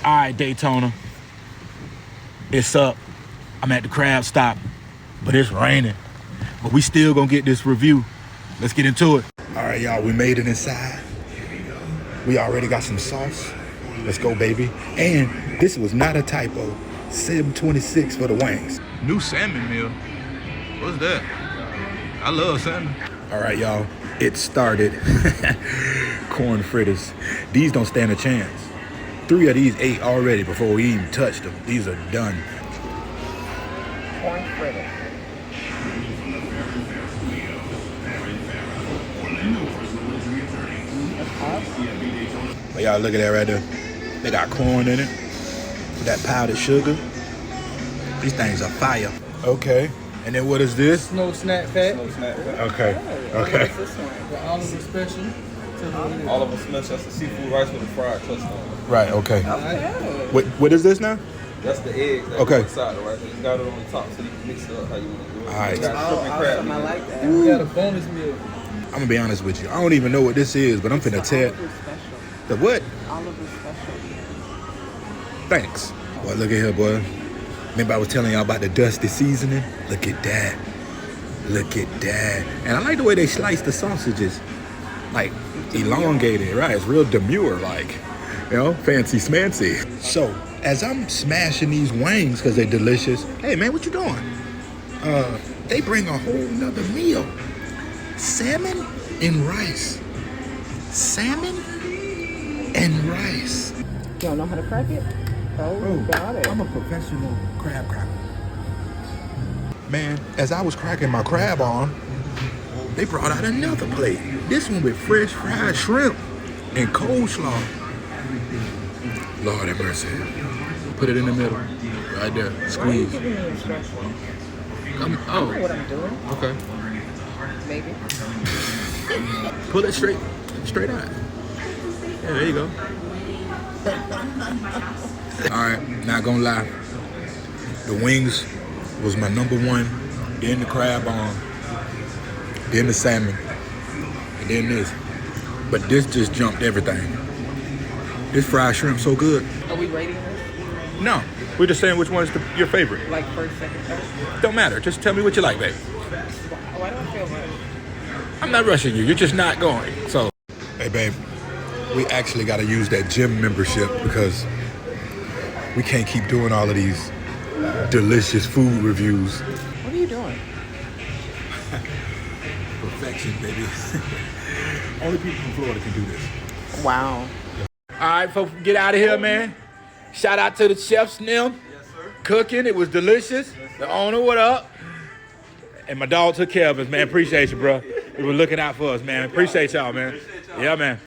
All right, Daytona. It's up. I'm at the crab stop, but it's raining. But we still gonna get this review. Let's get into it. All right, y'all, we made it inside. We already got some sauce. Let's go, baby. And this was not a typo. $7.26 for the wings. New salmon meal. What's that? I love salmon. All right, y'all, it started. Corn fritters. These don't stand a chance. 3 of these ate already before we even touched them. These are done. Corn fritters. But y'all look at that right there. They got corn in it. That powdered sugar. These things are fire. Okay. And then what is this? Snow snack pack. Okay. Okay. The Oliver special. Oliver Smith, that's the seafood rice with a fried crust on it. Right, okay. What is this now? That's the eggs that Okay. go inside the rice. You got it on the top so you can mix it up how you want to do it. All right. You got shrimp and crab. I like that. We got a bonus meal. I'm gonna be honest with you. I don't even know what this is, but I'm finna tell. Oliver special. The what? Oliver special. Thanks. Boy, look at here, boy. Remember I was telling y'all about the dusty seasoning? Look at that. Look at that. And I like the way they slice the sausages. Like, elongated, right? It's real demure, like, you know, fancy smancy. So, as I'm smashing these wings because they're delicious, hey, man, what you doing? They bring a whole nother meal. Salmon and rice. Salmon and rice. You don't know how to crack it? Oh, got it. I'm a professional crab cracker. Man, as I was cracking my crab on, they brought out another plate. This one with fresh fried shrimp and coleslaw. Lord have mercy. Put it in the middle. Right there. Squeeze. I know what I'm doing. Okay. Maybe. Pull it straight out. Yeah, there you go. All right, not gonna lie. The wings was my number one, then the crab on, then the salmon, and then this. But this just jumped everything. This fried shrimp so good. Are we rating this? No, we're just saying which one's your favorite. Like first, second, third? Don't matter, just tell me what you like, babe. Why do I feel rushed? I'm not rushing you, you're just not going, so. Hey, babe, we actually gotta use that gym membership because we can't keep doing all of these delicious food reviews. What are you doing? Perfection, baby. Only people from Florida can do this. Wow. All right, folks, get out of here, man. Shout out to the chefs, Nim. Yes, sir. Cooking, it was delicious. The owner, what up? And my dog took care of us, man. Appreciate you, bro. You were looking out for us, man. Appreciate y'all, man. Yeah, man.